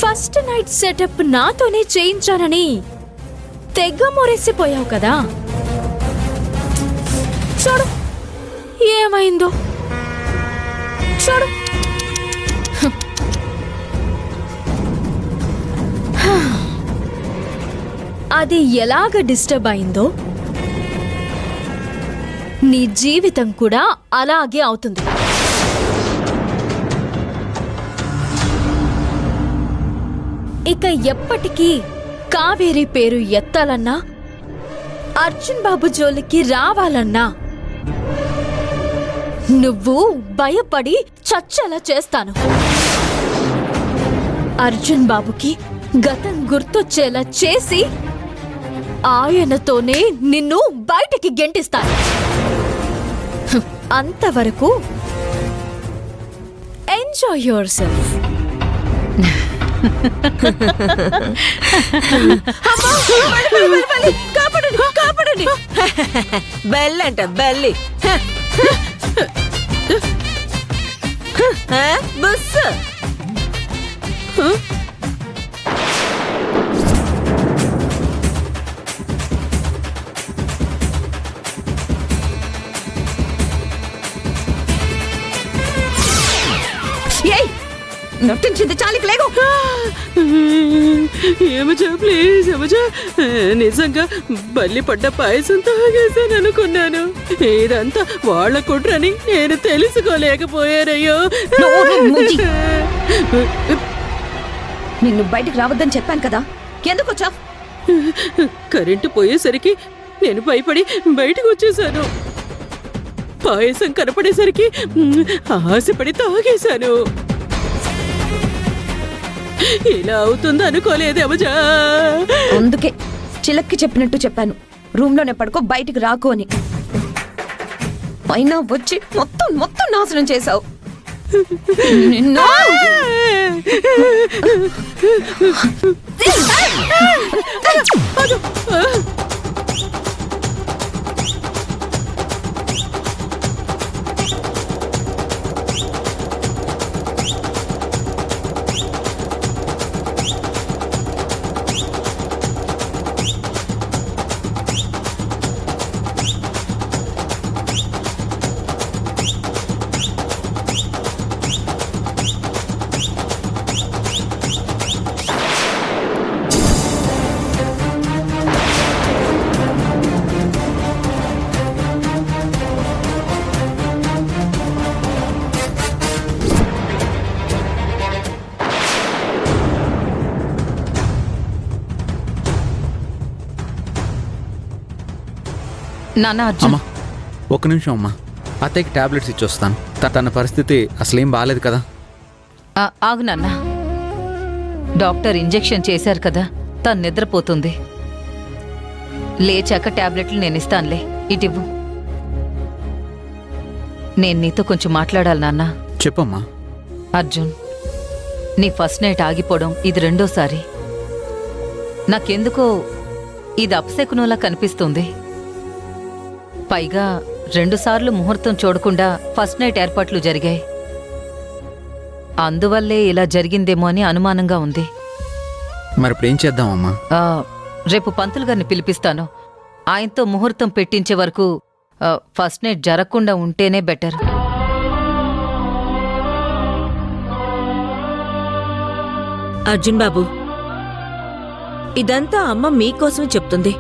First night setup నాతోనే చేయించానని తెగ మొరెసిపోయావు కదా. చూడు ఏమైందో చూడు. అది ఎలాగ డిస్టర్బ్ అయిందో నీ జీవితం కూడా అలాగే అవుతుంది. ఇక ఎప్పటికీ కావేరి పేరు ఎత్తాలన్నా, అర్జున్ బాబు జోలికి రావాలన్నా నువ్వు భయపడి చచ్చేలా చేస్తాను. అర్జున్ బాబుకి గతం గుర్తొచ్చేలా చేసి ఆయనతోనే నిన్ను బయటికి గెంటిస్తాను. అంతవరకు ఎంజాయ్ యువర్ సెల్ఫ్. కాపాడండి. బెల్లంట బెల్లి బస్. నొట్టించింది చాలికి లేవు. ఏమజా ప్లీజ్ ఏమజా, నిజంగా బల్లి పడ్డ పాయసం తాగేసాను అనుకున్నాను. ఇదంతా వాళ్ళ కుట్రని నేను తెలుసుకోలేకపోయానయ్యో. నిన్ను బయటికి రావద్దని చెప్పాను కదా, ఎందుకు వచ్చావు? కరెంటు పోయేసరికి నేను భయపడి బయటకు వచ్చేసాను. పాయసం కనపడేసరికి ఆశపడి తాగేశాను. ఇలా అవుతుంది అనుకోలేదేమజా. అందుకే చిలక్కి చెప్పినట్టు చెప్పాను, రూమ్ లోనే పడుకో, బయటికి రాకు అని. అయినా వచ్చి మొత్తం మొత్తం నాశనం చేశావు. నాన్న అర్జున్, ఒక్క నిమిషం అమ్మా, అత్తయ్యకి టాబ్లెట్స్ ఇచ్చొస్తాను. తన పరిస్థితి అసలేం బాగాలేదు కదా. ఆగు నాన్న, డాక్టర్ ఇంజెక్షన్ చేశారు కదా, తను నిద్రపోతుంది. లేచాక టాబ్లెట్లు నేను ఇస్తానులే, ఇటివ్వు. నేను నీతో కొంచెం మాట్లాడాలి నాన్న. చెప్పమ్మా. అర్జున్, నీ ఫస్ట్ నైట్ ఆగిపోవడం ఇది రెండోసారి. నాకెందుకో ఇది అపశకునంలా కనిపిస్తుంది. పైగా 2 సార్లు ముహూర్తం చూడకుండా ఫస్ట్ నైట్ ఏర్పాట్లు జరిగాయి. అందువల్లే ఇలా జరిగిందేమో అని అనుమానంగా ఉంది. మరి ఇప్పుడు ఏం చేద్దామమ్మా? రేపు పంతులు గారిని పిలిపిస్తాను. ఆయనతో ముహూర్తం పెట్టించే వరకు ఫస్ట్ నైట్ జరగకుండా ఉంటేనే బెటర్. అర్జున్ బాబు, ఇదంతా అమ్మ మీకోసమే చెప్తుంది.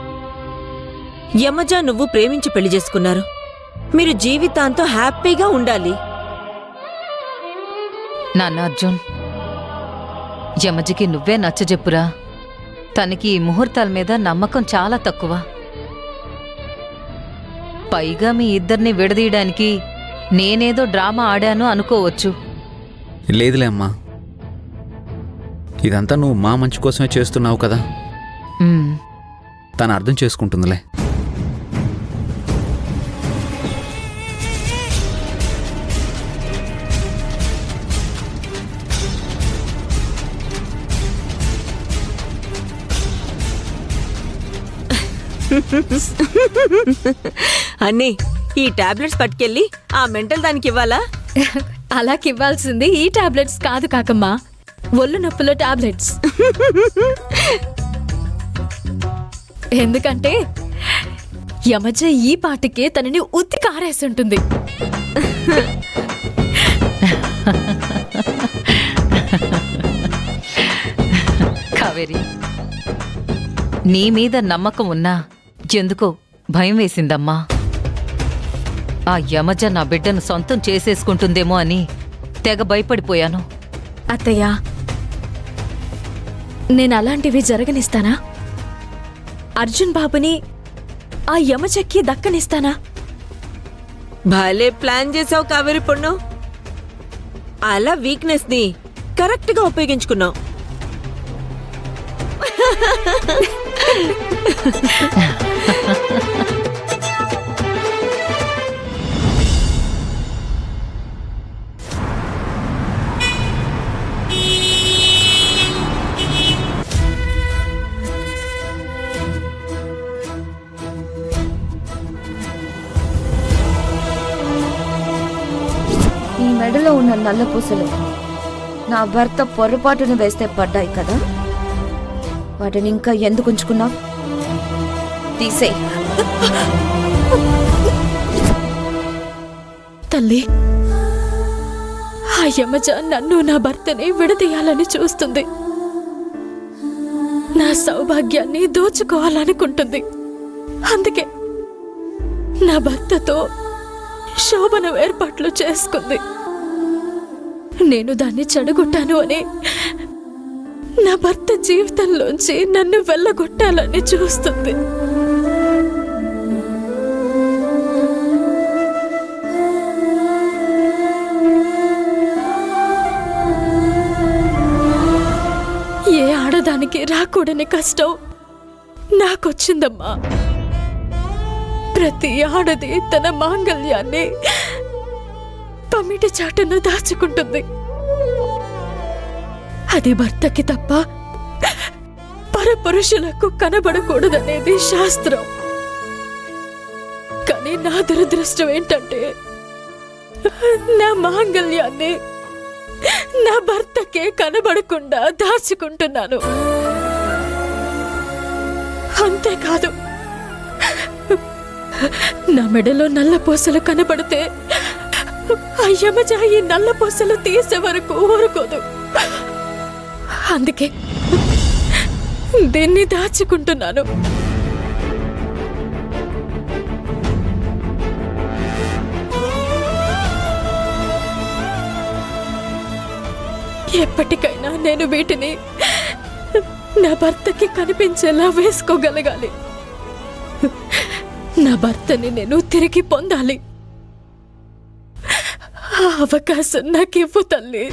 యమజ నువ్వు ప్రేమించి పెళ్లి చేసుకున్నారు. మీరు జీవితాంతం హ్యాపీగా ఉండాలి. నాన్న అర్జున్, యమజికి నువ్వే నచ్చజెప్పురా. తనకి ఈ ముహూర్తాల మీద నమ్మకం చాలా తక్కువ. పైగా మీ ఇద్దరిని విడదీయడానికి నేనేదో డ్రామా ఆడాను అనుకోవచ్చు. లేదులే అమ్మా, ఇదంతా నువ్వు మా మంచి కోసమే చేస్తున్నావు కదా. తను అర్థం చేసుకుంటుందిలే. అన్నీ ఈ టాబ్లెట్స్ పట్టుకెళ్ళి ఆ మెంటల్ దానికి ఇవ్వాలా? అలాకివ్వాల్సింది ఈ టాబ్లెట్స్ కాదు కాకమ్మా, ఒళ్ళు నొప్పుల టాబ్లెట్స్. ఎందుకంటే యమజ ఈ పాటికే తనని ఉత్తి కారేసి ఉంటుంది. కావేరి, నీ మీద నమ్మకం ఉన్నా ఎందుకో భయం వేసిందమ్మా. ఆ యమజ నా బిడ్డను సొంతం చేసేసుకుంటుందేమో అని తెగ భయపడిపోయాను. అత్తయ్య, నేను అలాంటివి జరగనిస్తానా? అర్జున్ బాబుని ఆ యమజకి దక్కనిస్తానా? భలే ప్లాన్ చేసావు కావేరి పొన్ను. అలా వీక్నెస్ ని కరెక్ట్ గా ఉపయోగించుకున్నావు. ఈ మెడలో ఉన్న నల్ల పూసలు నా భర్త పొరపాటున వేస్తే పడ్డాయి కదా, వాటిని ఇంకా ఎందుకు ఉంచుకున్నావు? తీసే. తల్లి, ఆ యమజ నన్ను నా భర్తని విడదీయాలని చూస్తుంది. నా సౌభాగ్యాన్ని దోచుకోవాలనుకుంటుంది. అందుకే నా భర్తతో శోభన ఏర్పాట్లు చేసుకుంది. నేను దాన్ని చెడగొట్టాను అని నా భర్త జీవితంలోంచి నన్ను వెళ్ళగొట్టాలని చూస్తుంది. ఏ ఆడదానికి రాకూడని కష్టం నాకొచ్చిందమ్మా. ప్రతి ఆడది తన మాంగళ్యాన్ని పమిటి చాటును దాచుకుంటుంది. అది భర్తకి తప్ప పరపురుషులకు కనబడకూడదనేది శాస్త్రం. కానీ నా దురదృష్టం ఏంటంటే నా మాంగళ్యాన్ని నా భర్తకే కనబడకుండా దాచుకుంటున్నాను. అంతేకాదు, నా మెడలో నల్ల పూసలు కనబడితే ఆ యమజ ఈ నల్ల పూసలు తీసే వరకు ఊరుకోదు. అందుకే దీన్ని దాచుకుంటున్నాను. ఎప్పటికైనా నేను వీటిని నా భర్తకి కనిపించేలా వేసుకోగలగాలి. నా భర్తని నేను తిరిగి పొందాలి. ఆ అవకాశం నాకివ్వు తల్లి.